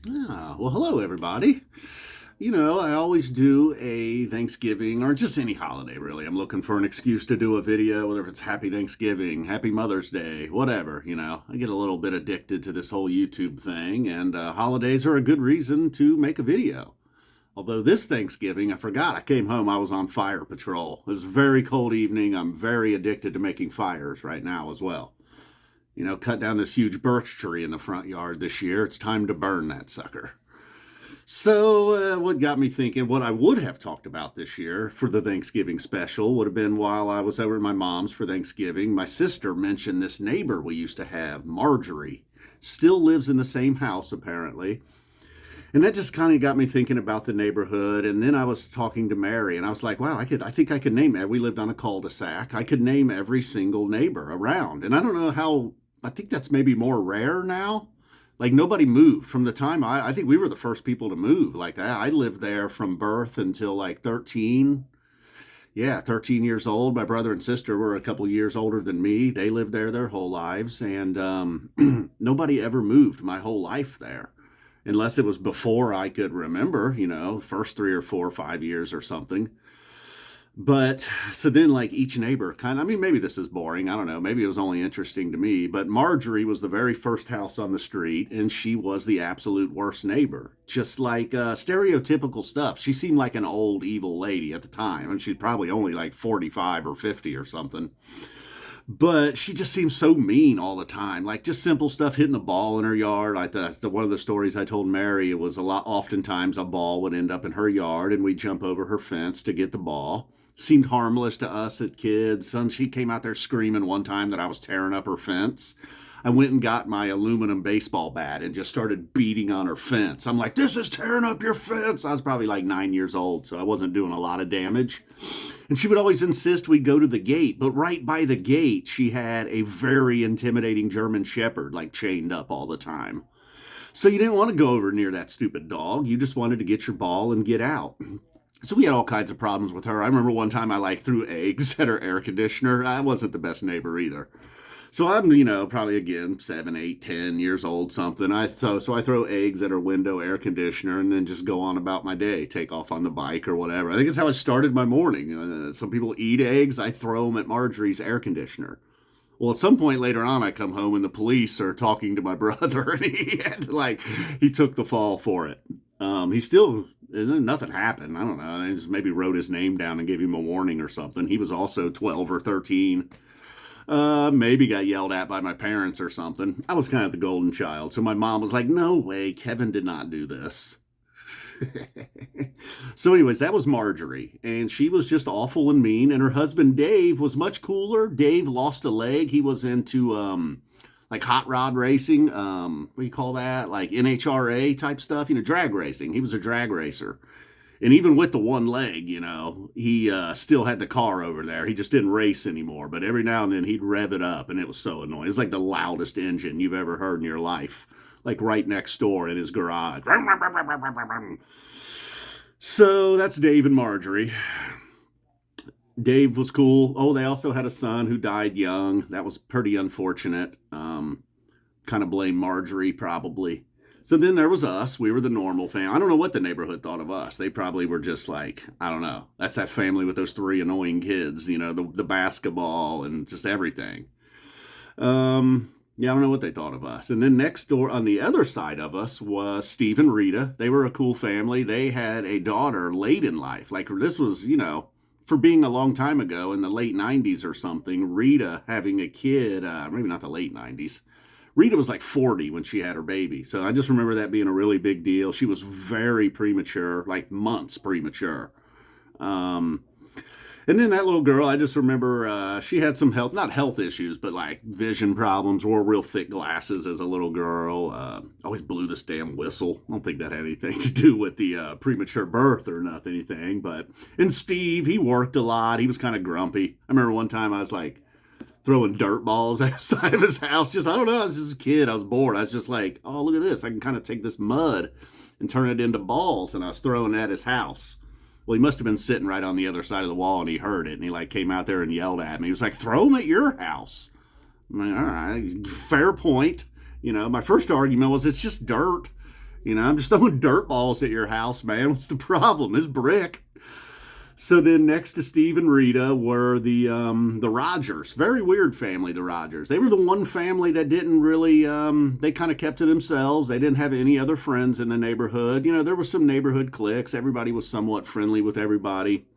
Well, hello, everybody. I always do a Thanksgiving or just any holiday, really. I'm looking for an excuse to do a video, whether it's Happy Thanksgiving, Happy Mother's Day, whatever. I get a little bit addicted to this whole YouTube thing, and holidays are a good reason to make a video. Although this Thanksgiving, I forgot, I came home, I was on fire patrol. It was a very cold evening. I'm very addicted to making fires right now as well. Cut down this huge birch tree in the front yard this year. It's time to burn that sucker. So, what got me thinking, what I would have talked about this year for the Thanksgiving special would have been while I was over at my mom's for Thanksgiving. My sister mentioned this neighbor we used to have, Marjorie. Still lives in the same house, apparently. And that just kind of got me thinking about the neighborhood. And then I was talking to Mary, and I was like, wow, I think I could name it. We lived on a cul-de-sac. I could name every single neighbor around. And I don't know how, I think that's maybe more rare now. Like nobody moved from the time I think we were the first people to move. Like I lived there from birth until like 13. Yeah, 13 years old. My brother and sister were a couple years older than me. They lived there their whole lives. And nobody ever moved my whole life there unless it was before I could remember, first 3 or 4 or 5 years or something. But so then, like each neighbor I mean, maybe this is boring. I don't know. Maybe it was only interesting to me. But Marjorie was the very first house on the street, and she was the absolute worst neighbor. Just like stereotypical stuff. She seemed like an old, evil lady at the time, and she's probably only like 45 or 50 or something. But she just seems so mean all the time. Like just simple stuff, hitting the ball in her yard. That's one of the stories I told Mary. It was oftentimes a ball would end up in her yard, and we'd jump over her fence to get the ball. Seemed harmless to us as kids. And she came out there screaming one time that I was tearing up her fence. I went and got my aluminum baseball bat and just started beating on her fence. I'm like, this is tearing up your fence. I was probably like 9 years old, so I wasn't doing a lot of damage. And she would always insist we go to the gate. But right by the gate, she had a very intimidating German Shepherd, like chained up all the time. So you didn't want to go over near that stupid dog. You just wanted to get your ball and get out. So we had all kinds of problems with her. I remember one time I like threw eggs at her air conditioner. I wasn't the best neighbor either. So I'm, probably again 7, 8, 10 years old, something. So I throw eggs at her window air conditioner and then just go on about my day, take off on the bike or whatever. I think it's how I started my morning. Some people eat eggs. I throw them at Marjorie's air conditioner. Well, at some point later on, I come home and the police are talking to my brother, and he took the fall for it. He still, nothing happened. I don't know. They just maybe wrote his name down and gave him a warning or something. He was also 12 or 13. Maybe got yelled at by my parents or something. I was kind of the golden child. So my mom was like, no way, Kevin did not do this. So anyways, that was Marjorie, and she was just awful and mean. And her husband Dave was much cooler. Dave lost a leg. He was into like hot rod racing. What do you call that? Like NHRA type stuff. Drag racing. He was a drag racer. And even with the one leg, he still had the car over there. He just didn't race anymore. But every now and then he'd rev it up, and it was so annoying. It was like the loudest engine you've ever heard in your life, like right next door in his garage. So that's Dave and Marjorie. Dave was cool. Oh, they also had a son who died young. That was pretty unfortunate. Kind of blame Marjorie, probably. So then there was us. We were the normal family. I don't know what the neighborhood thought of us. They probably were just like, I don't know. That's that family with those three annoying kids, the basketball and just everything. Yeah, I don't know what they thought of us. And then next door on the other side of us was Steve and Rita. They were a cool family. They had a daughter late in life. Like this was, for being a long time ago in the late 90s or something, Rita having a kid, maybe not the late 90s. Rita was like 40 when she had her baby. So I just remember that being a really big deal. She was very premature, like months premature. And then that little girl, I just remember she had some not health issues, but like vision problems, wore real thick glasses as a little girl. Always blew this damn whistle. I don't think that had anything to do with the premature birth or anything. And Steve, he worked a lot. He was kind of grumpy. I remember one time I was like throwing dirt balls outside of his house. I don't know, I was just a kid. I was bored. I was just like, oh, look at this. I can kind of take this mud and turn it into balls. And I was throwing it at his house. Well, he must have been sitting right on the other side of the wall, and he heard it, and he came out there and yelled at me. He was like, throw them at your house. I'm like, all right, fair point. My first argument was it's just dirt. I'm just throwing dirt balls at your house, man. What's the problem? It's brick. So then next to Steve and Rita were the Rogers. Very weird family, the Rogers. They were the one family that didn't really they kind of kept to themselves. They didn't have any other friends in the neighborhood. There were some neighborhood cliques. Everybody was somewhat friendly with everybody.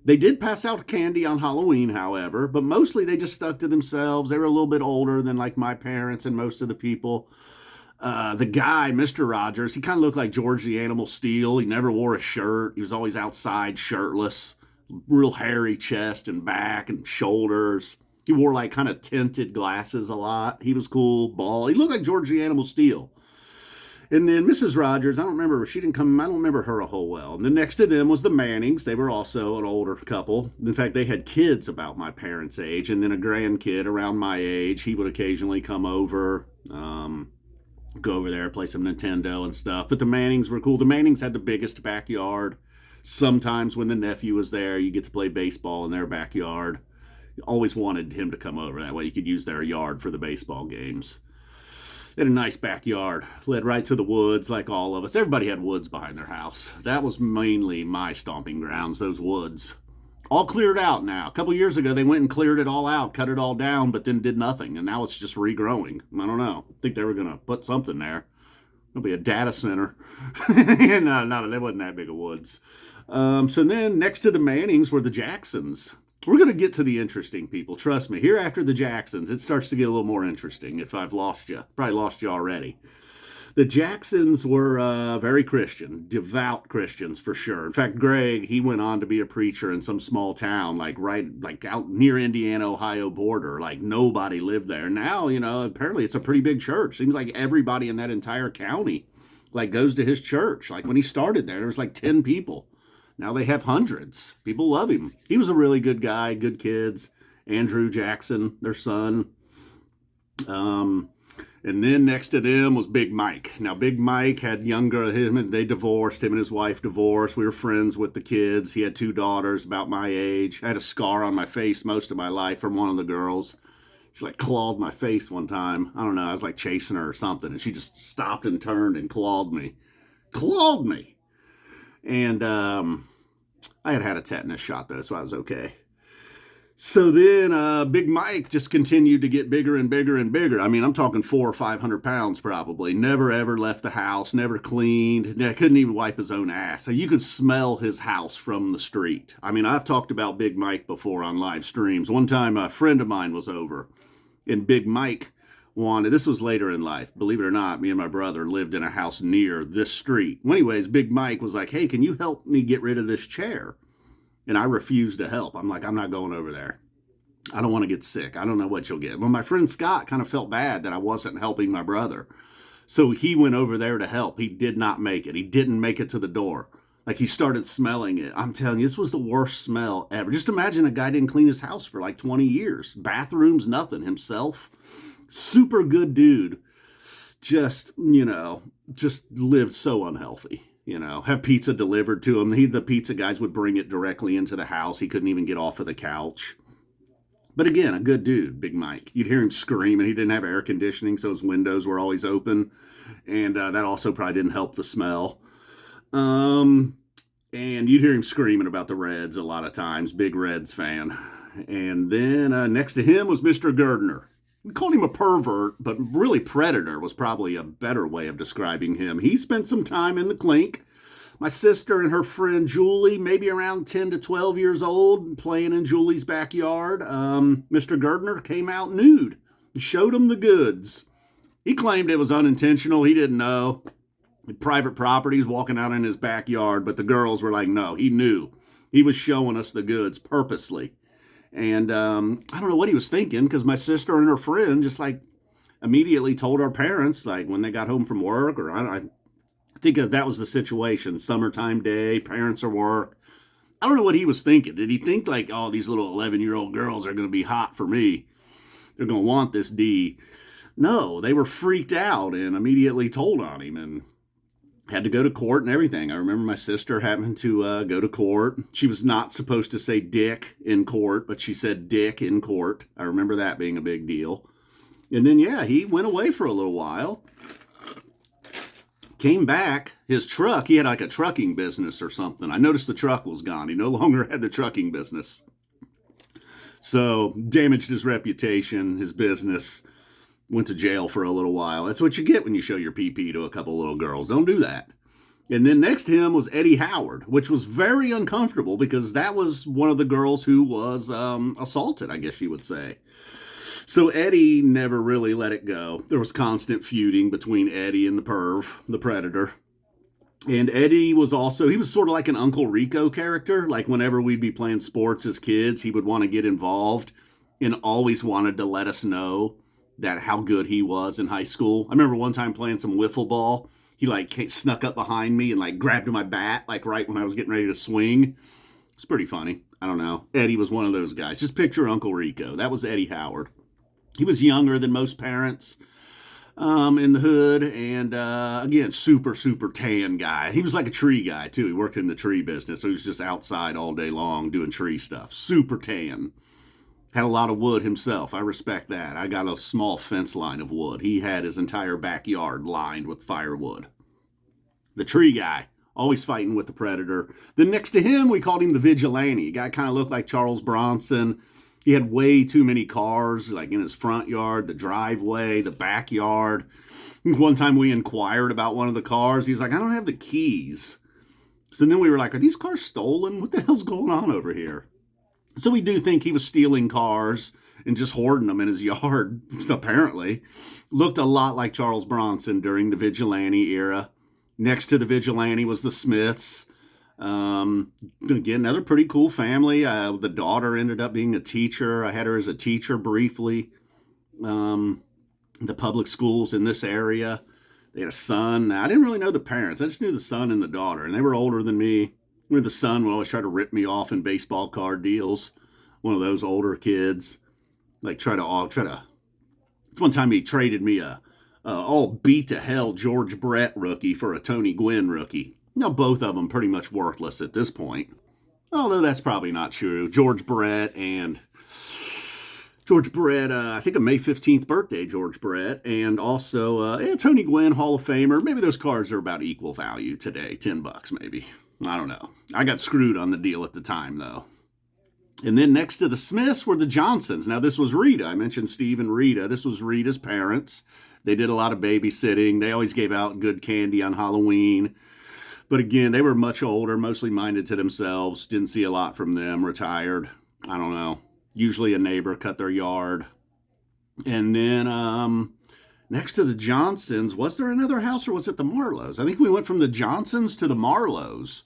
They did pass out candy on Halloween, however, but mostly they just stuck to themselves. They were a little bit older than like my parents and most of the people. The guy, Mr. Rogers, he kind of looked like George the Animal Steel. He never wore a shirt. He was always outside shirtless, real hairy chest and back and shoulders. He wore like kind of tinted glasses a lot. He was cool, bald. He looked like George the Animal Steel. And then Mrs. Rogers, I don't remember, she didn't come, I don't remember her a whole well. And then next to them was the Mannings. They were also an older couple. In fact, they had kids about my parents' age, and then a grandkid around my age. He would occasionally come over, go over there, play some Nintendo and stuff. But the Mannings were cool. The Mannings had the biggest backyard. Sometimes when the nephew was there, you get to play baseball in their backyard. Always wanted him to come over. That way you could use their yard for the baseball games. They had a nice backyard, led right to the woods like all of us. Everybody had woods behind their house. That was mainly my stomping grounds, those woods. All cleared out now. A couple years ago, they went and cleared it all out, cut it all down, but then did nothing. And now it's just regrowing. I don't know. I think they were going to put something there. It'll be a data center. No, they wasn't that big of woods. So then next to the Mannings were the Jacksons. We're going to get to the interesting people. Trust me. Here after the Jacksons, it starts to get a little more interesting if I've lost you. Probably lost you already. The Jacksons were very Christian, devout Christians for sure. In fact, Greg, he went on to be a preacher in some small town, like out near Indiana-Ohio border. Like nobody lived there. Now, apparently it's a pretty big church. Seems like everybody in that entire county goes to his church. Like when he started there was like 10 people. Now they have hundreds. People love him. He was a really good guy, good kids. Andrew Jackson, their son. And then next to them was Big Mike. Now, Big Mike had younger, they divorced. Him and his wife divorced. We were friends with the kids. He had 2 daughters about my age. I had a scar on my face most of my life from one of the girls. She clawed my face one time. I don't know. I was chasing her or something. And she just stopped and turned and clawed me. Clawed me. And I had a tetanus shot, though, so I was okay. So then Big Mike just continued to get bigger and bigger and bigger. I mean, I'm talking 400 or 500 pounds probably. Never, ever left the house, never cleaned. Couldn't even wipe his own ass. So you could smell his house from the street. I mean, I've talked about Big Mike before on live streams. One time a friend of mine was over, and Big Mike this was later in life, believe it or not, me and my brother lived in a house near this street. Well, anyways, Big Mike was like, hey, can you help me get rid of this chair? And I refused to help. I'm like, I'm not going over there. I don't want to get sick. I don't know what you'll get. Well, my friend Scott kind of felt bad that I wasn't helping my brother. So he went over there to help. He did not make it. He didn't make it to the door. He started smelling it. I'm telling you, this was the worst smell ever. Just imagine a guy didn't clean his house for 20 years. Bathrooms, nothing. Himself. Super good dude. Just lived so unhealthy. Have pizza delivered to him. The pizza guys would bring it directly into the house. He couldn't even get off of the couch. But again, a good dude, Big Mike. You'd hear him screaming. He didn't have air conditioning, so his windows were always open. And that also probably didn't help the smell. And you'd hear him screaming about the Reds a lot of times. Big Reds fan. And then next to him was Mr. Gardner. We called him a pervert, but really predator was probably a better way of describing him. He spent some time in the clink. My sister and her friend Julie, maybe around 10 to 12 years old, playing in Julie's backyard. Mr. Gardner came out nude and showed them the goods. He claimed it was unintentional. He didn't know. Private property, was walking out in his backyard, but the girls were like, no, he knew. He was showing us the goods purposely. And I don't know what he was thinking, because my sister and her friend just immediately told our parents, when they got home from work, or I think that was the situation. Summertime day, parents are work. I don't know what he was thinking. Did he think oh, these little 11-year-old girls are going to be hot for me? They're going to want this D. No, they were freaked out and immediately told on him and had to go to court and everything. I remember my sister having to go to court. She was not supposed to say dick in court, but she said dick in court. I remember that being a big deal. And then, yeah, he went away for a little while. Came back, his truck, he had like a trucking business or something. I noticed the truck was gone. He no longer had the trucking business. So damaged his reputation, his business, went to jail for a little while. That's what you get when you show your PP to a couple little girls. Don't do that. And then next to him was Eddie Howard, which was very uncomfortable because that was one of the girls who was assaulted, I guess you would say. So Eddie never really let it go. There was constant feuding between Eddie and the perv, the predator. And Eddie was also, he was sort of like an Uncle Rico character. Like whenever we'd be playing sports as kids, he would want to get involved and always wanted to let us know that how good he was in high school. I remember one time playing some wiffle ball. He like snuck up behind me and like grabbed my bat like right when I was getting ready to swing. It's pretty funny. I don't know. Eddie was one of those guys. Just picture Uncle Rico. That was Eddie Howard. He was younger than most parents in the hood, and again, super, super tan guy. He was like a tree guy, too. He worked in the tree business, so he was just outside all day long doing tree stuff. Super tan. Had a lot of wood himself. I respect that. I got a small fence line of wood. He had his entire backyard lined with firewood. The tree guy, always fighting with the predator. Then next to him, we called him the vigilante. The guy kind of looked like Charles Bronson. He had way too many cars, like in his front yard, the driveway, the backyard. One time we inquired about one of the cars. He was like, I don't have the keys. So then we were like, are these cars stolen? What the hell's going on over here? So we do think he was stealing cars and just hoarding them in his yard, apparently. Looked a lot like Charles Bronson during the vigilante era. Next to the vigilante was the Smiths. Again, another pretty cool family. The daughter ended up being a teacher. I had her as a teacher briefly. The public schools in this area. They had a son. I didn't really know the parents. I just knew the son and the daughter, and they were older than me. Where the son would always try to rip me off in baseball card deals. One of those older kids, like try to. One time he traded me a all beat to hell George Brett rookie for a Tony Gwynn rookie. Now both of them pretty much worthless at this point. Although that's probably not true. George Brett, I think a May 15th birthday, George Brett, and also Tony Gwynn, Hall of Famer. Maybe those cards are about equal value today, $10 maybe. I don't know. I got screwed on the deal at the time, though. And then next to the Smiths were the Johnsons. Now, this was Rita. I mentioned Steve and Rita. This was Rita's parents. They did a lot of babysitting. They always gave out good candy on Halloween. But again, they were much older, mostly minded to themselves. Didn't see a lot from them. Retired. I don't know. Usually a neighbor cut their yard. And then next to the Johnsons, was there another house or was it the Marlos? I think we went from the Johnsons to the Marlos.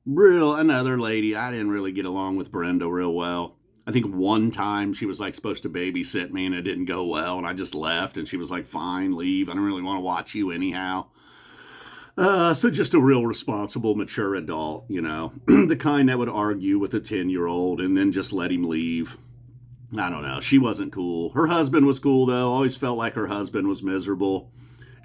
Another lady. I didn't really get along with Brenda real well. I think one time she was like supposed to babysit me and it didn't go well and I just left and she was like, fine, leave. I don't really want to watch you anyhow. So just a real responsible, mature adult, you know, the kind that would argue with a 10-year-old and then just let him leave. I don't know. She wasn't cool. Her husband was cool, though. Always felt like her husband was miserable.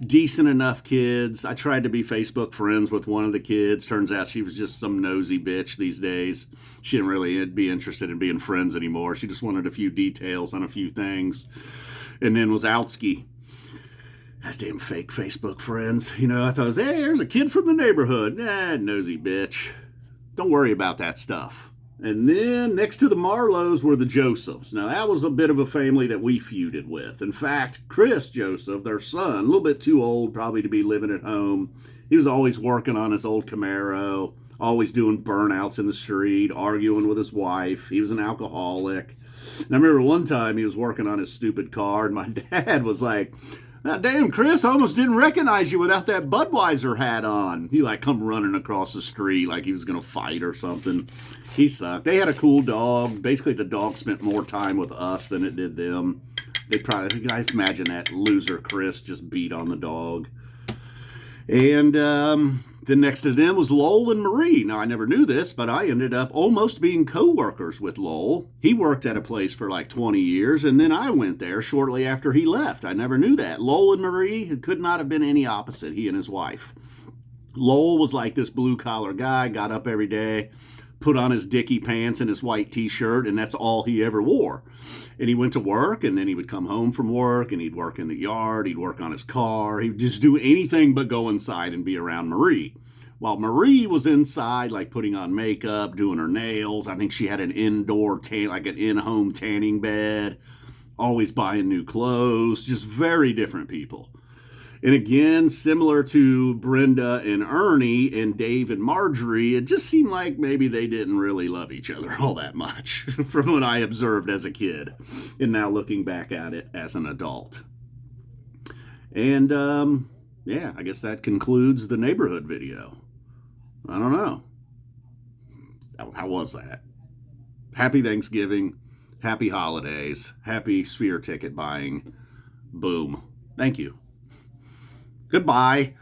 Decent enough kids. I tried to be Facebook friends with one of the kids. Turns out she was just some nosy bitch these days. She didn't really be interested in being friends anymore. She just wanted a few details on a few things. And then was outsky. That's damn fake Facebook friends. You know, I thought, hey, there's a kid from the neighborhood. Nah, nosy bitch. Don't worry about that stuff. And then next to the Marlos were the Josephs. Now, that was a bit of a family that we feuded with. In fact, Chris Joseph, their son, a little bit too old probably to be living at home. He was always working on his old Camaro, always doing burnouts in the street, arguing with his wife. He was an alcoholic. And I remember one time he was working on his stupid car, and my dad was like, damn, Chris, I almost didn't recognize you without that Budweiser hat on. He like come running across the street like he was going to fight or something. He sucked. They had a cool dog. Basically, the dog spent more time with us than it did them. I imagine that loser Chris just beat on the dog. And then next to them was Lowell and Marie. Now, I never knew this, but I ended up almost being co-workers with Lowell. He worked at a place for like 20 years, and then I went there shortly after he left. I never knew that. Lowell and Marie could not have been any opposite, he and his wife. Lowell was like this blue-collar guy, got up every day, put on his dicky pants and his white t-shirt, and that's all he ever wore. And he went to work, and then he would come home from work, and he'd work in the yard, he'd work on his car, he'd just do anything but go inside and be around Marie. While Marie was inside, like putting on makeup, doing her nails. I think she had an indoor like an in-home tanning bed, always buying new clothes, just very different people. And again, similar to Brenda and Ernie and Dave and Marjorie, it just seemed like maybe they didn't really love each other all that much from what I observed as a kid and now looking back at it as an adult. And yeah, I guess that concludes the neighborhood video. I don't know. How was that? Happy Thanksgiving, happy holidays, happy sphere ticket buying. Boom. Thank you. Goodbye.